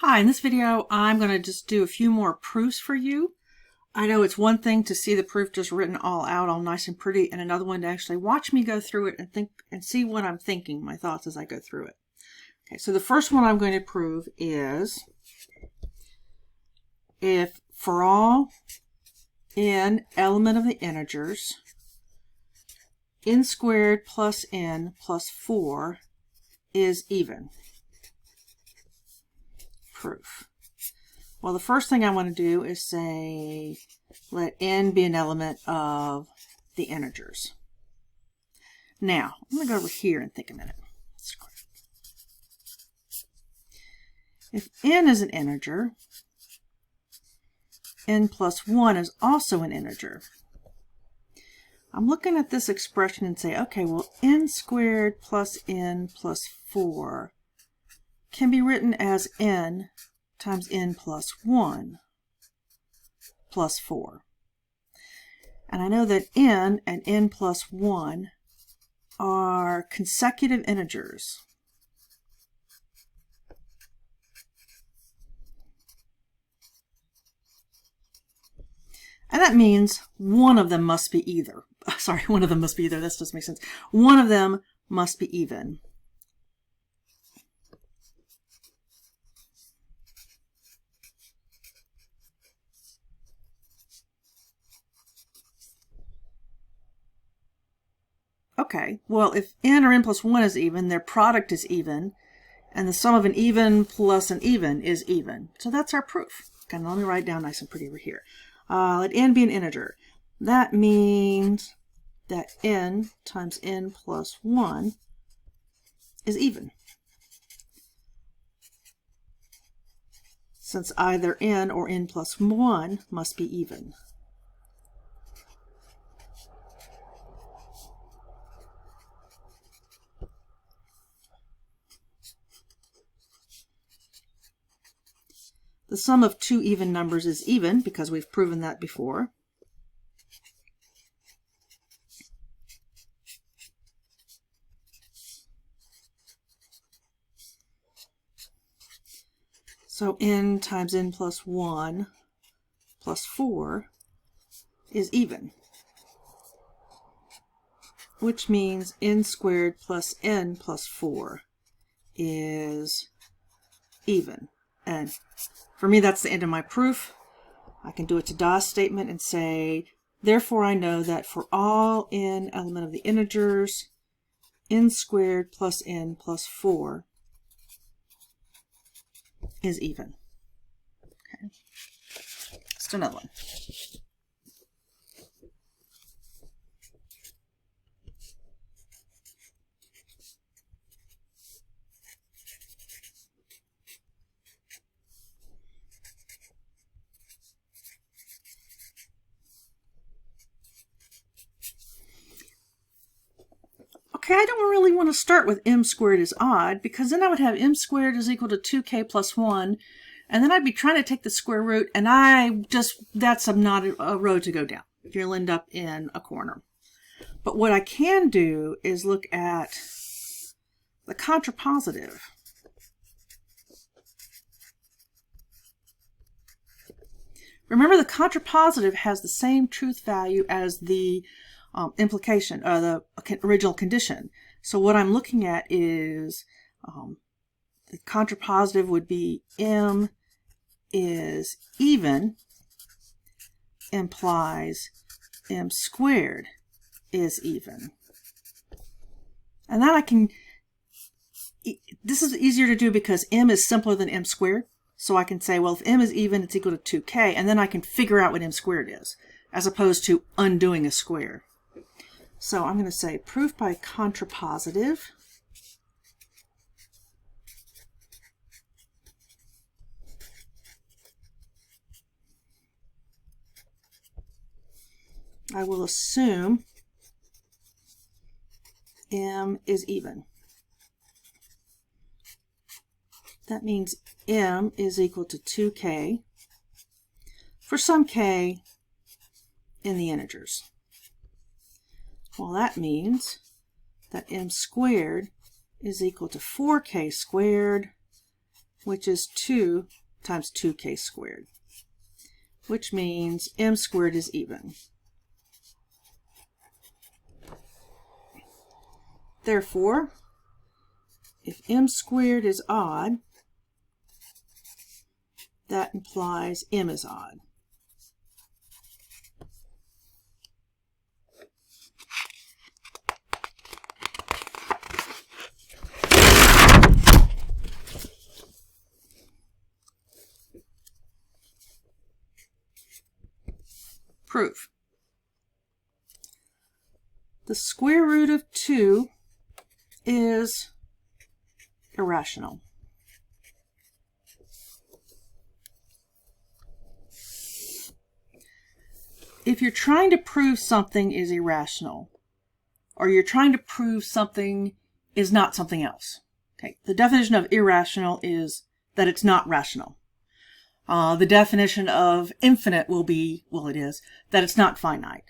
Hi, in this video I'm going to just do a few more proofs for you. I know it's one thing to see the proof just written all out, all nice and pretty, and another one to actually watch me go through it and think and see what I'm thinking, my thoughts as I go through it. Okay, so the first one I'm going to prove is if for all n element of the integers, n squared plus n plus 4 is even. Proof. Well, the first thing I want to do is say let n be an element of the integers. Now, I'm going to go over here and think a minute. If n is an integer, n plus 1 is also an integer. I'm looking at this expression and say, okay, well, n squared plus n plus 4 can be written as n times n plus 1 plus 4. And I know that n and n plus 1 are consecutive integers. And that means one of them must be either. Sorry, one of them must be either. This doesn't make sense. One of them must be even. Okay, well, if n or n plus 1 is even, their product is even, and the sum of an even plus an even is even. So that's our proof. Okay, now let me write it down nice and pretty over here. Let n be an integer. That means that n times n plus 1 is even, since either n or n plus 1 must be even. The sum of two even numbers is even, because we've proven that before. So n times n plus 1 plus 4 is even, which means n squared plus n plus 4 is even. And for me, that's the end of my proof. I can do a to-das statement and say, therefore I know that for all n element of the integers, n squared plus n plus 4 is even. Okay. Let's do another one. Okay, I don't really want to start with m squared is odd, because then I would have m squared is equal to 2k plus 1, and then I'd be trying to take the square root, and that's not a road to go down. You'll end up in a corner. But what I can do is look at the contrapositive. Remember, the contrapositive has the same truth value as the implication, the original condition. So what I'm looking at is the contrapositive would be m is even implies m squared is even. And that I can, this is easier to do because m is simpler than m squared. So I can say, well, if m is even, it's equal to 2k, and then I can figure out what m squared is, as opposed to undoing a square. So I'm going to say proof by contrapositive. I will assume m is even. That means m is equal to 2k for some k in the integers. Well, that means that m squared is equal to 4k squared which is 2 times 2k squared, which means m squared is even. Therefore, if m squared is odd, that implies m is odd. Proof. The square root of 2 is irrational. If you're trying to prove something is irrational, or you're trying to prove something is not something else, okay, the definition of irrational is that it's not rational. The definition of infinite will be, well, it is, that it's not finite.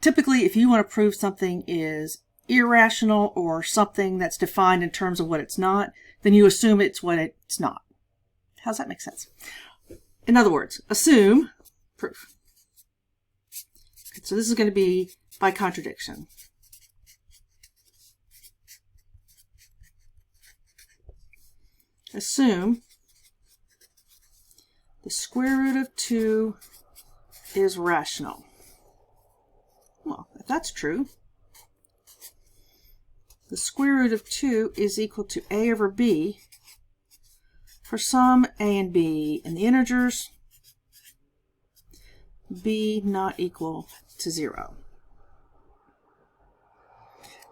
Typically, if you want to prove something is irrational or something that's defined in terms of what it's not, then you assume it's what it's not. How does that make sense? In other words, assume proof. Okay, so this is going to be by contradiction. Assume the square root of 2 is rational. Well, if that's true, the square root of 2 is equal to a over b for some a and b in the integers, b not equal to 0.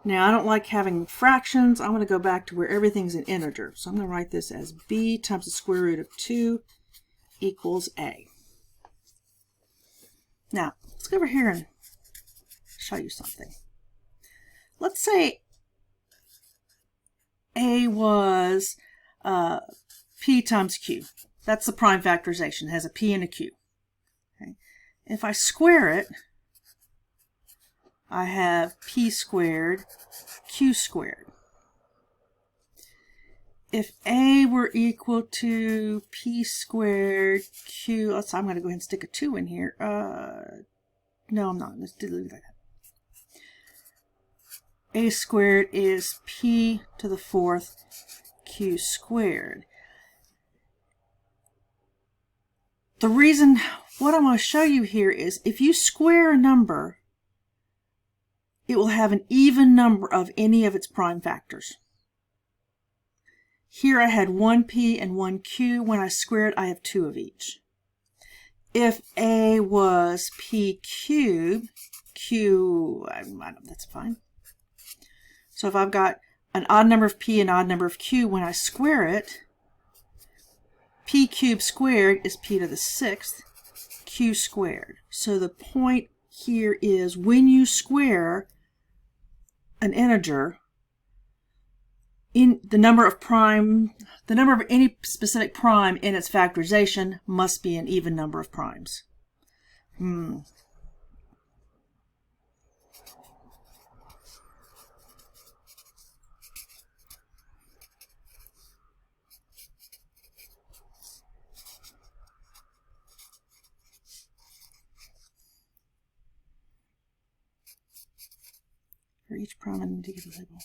Now, I don't like having fractions. I want to go back to where everything's an integer. So I'm going to write this as b times the square root of 2 equals a. Now, let's go over here and show you something. Let's say a was p times q. That's the prime factorization. It has a p and a q. Okay. If I square it, I have p squared, q squared. If a were equal to p squared q, I'm going to go ahead and stick a 2 in here. No, I'm not. Let's delete that. A squared is p to the 4th q squared. The reason, what I want to show you here is if you square a number, it will have an even number of any of its prime factors. Here I had 1p and 1q. When I square it, I have 2 of each. If a was p cubed, q, that's fine. So if I've got an odd number of p and odd number of q, when I square it, p cubed squared is p to the 6th q squared. So the point here is when you square an integer, in the number of any specific prime in its factorization must be an even number of primes. For each prime, I need to get a label.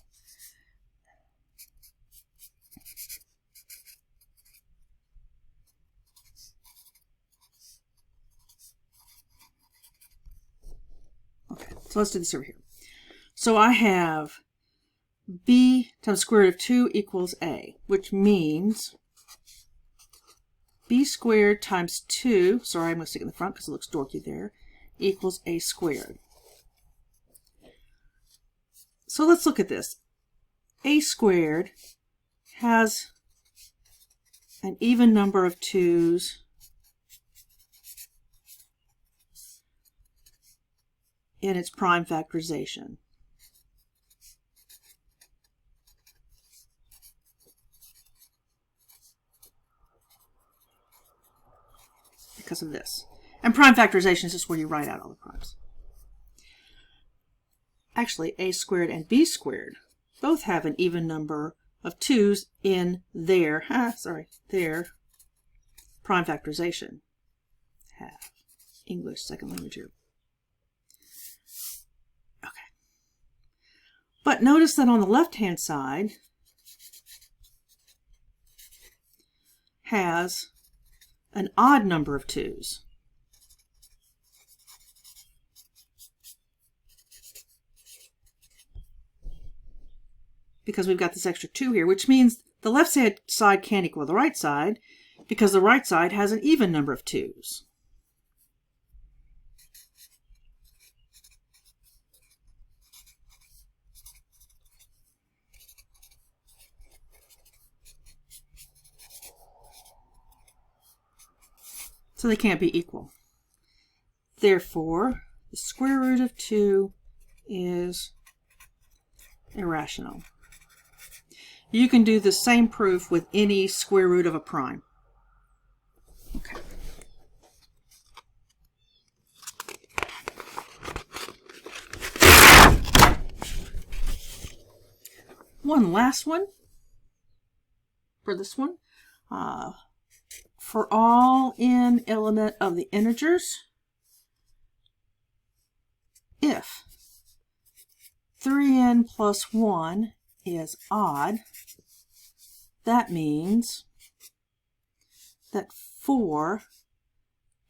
Okay, so let's do this over here. So I have b times the square root of 2 equals a, which means b squared times 2, sorry, I'm going to stick it in the front because it looks dorky there, equals a squared. So let's look at this. A squared has an even number of 2's in its prime factorization. Because of this. And prime factorization is just where you write out all the primes. Actually, a squared and b squared both have an even number of 2's in their, their prime factorization. Have English second language here. Okay. But notice that on the left-hand side has an odd number of 2's. Because we've got this extra 2 here, which means the left side can't equal the right side because the right side has an even number of 2's. So they can't be equal. Therefore, the square root of 2 is irrational. You can do the same proof with any square root of a prime. Okay. One last one for this one. For all n element of the integers, if 3n plus 1 is odd, that means that 4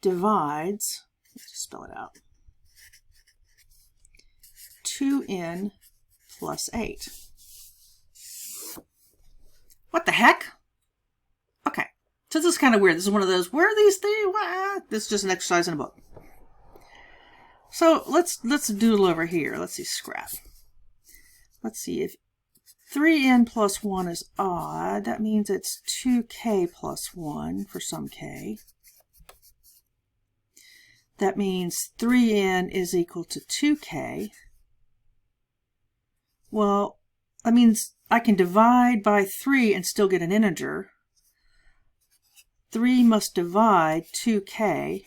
divides, let's just spell it out, 2n plus 8. What the heck? Okay, so this is kind of weird. This is one of those, where are these things? This is just an exercise in a book. So let's doodle over here. Let's see, scrap. Let's see, if 3n plus 1 is odd, that means it's 2k plus 1 for some k. That means 3n is equal to 2k. Well, that means I can divide by 3 and still get an integer. 3 must divide 2k.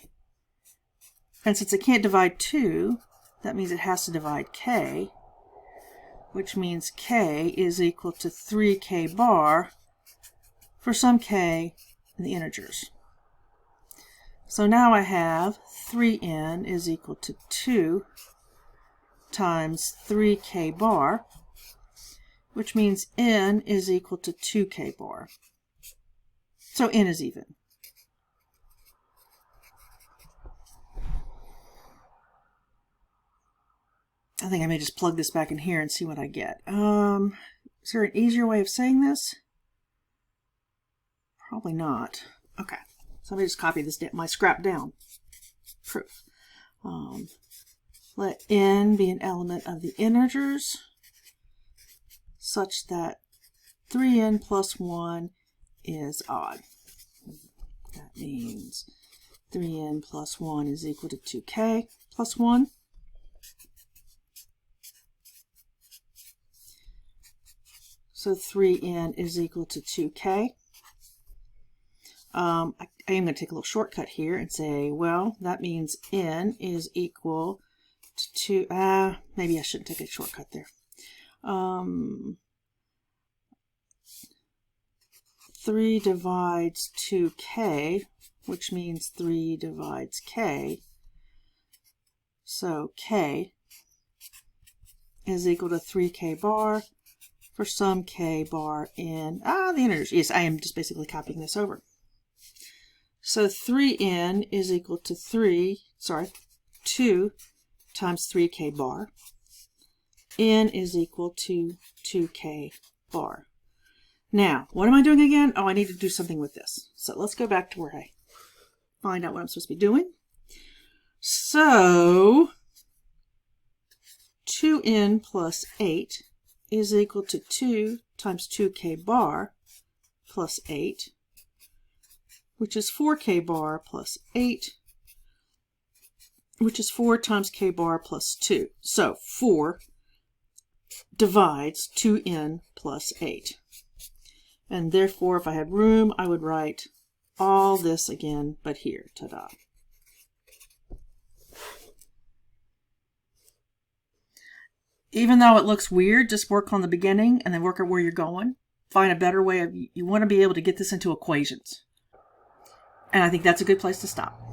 And since it can't divide 2, that means it has to divide k, which means k is equal to 3k bar for some k in the integers. So now I have 3n is equal to 2 times 3k bar, which means n is equal to 2k bar. So n is even. I think I may just plug this back in here and see what I get. Is there an easier way of saying this? Probably not. Okay, so let me just copy this, my scrap down. Proof. Let n be an element of the integers such that 3n plus 1 is odd. That means 3n plus 1 is equal to 2k plus 1. So 3n is equal to 2k. I am going to take a little shortcut here and say, well, that means n is equal to 2. Maybe I shouldn't take a shortcut there. 3 divides 2k, which means 3 divides k. So k is equal to 3k bar for some k bar in the integers. Yes, I am just basically copying this over. So 3n is equal to 2 times 3k bar. N is equal to 2k bar. Now, what am I doing again? Oh, I need to do something with this. So let's go back to where I find out what I'm supposed to be doing. So 2n plus 8 is equal to 2 times 2k bar plus 8, which is 4k bar plus 8, which is 4 times k bar plus 2. So 4 divides 2n plus 8. And therefore, if I had room, I would write all this again, but here. Ta-da. Even though it looks weird, just work on the beginning and then work at where you're going. find a better way of, you want to be able to get this into equations. And I think that's a good place to stop.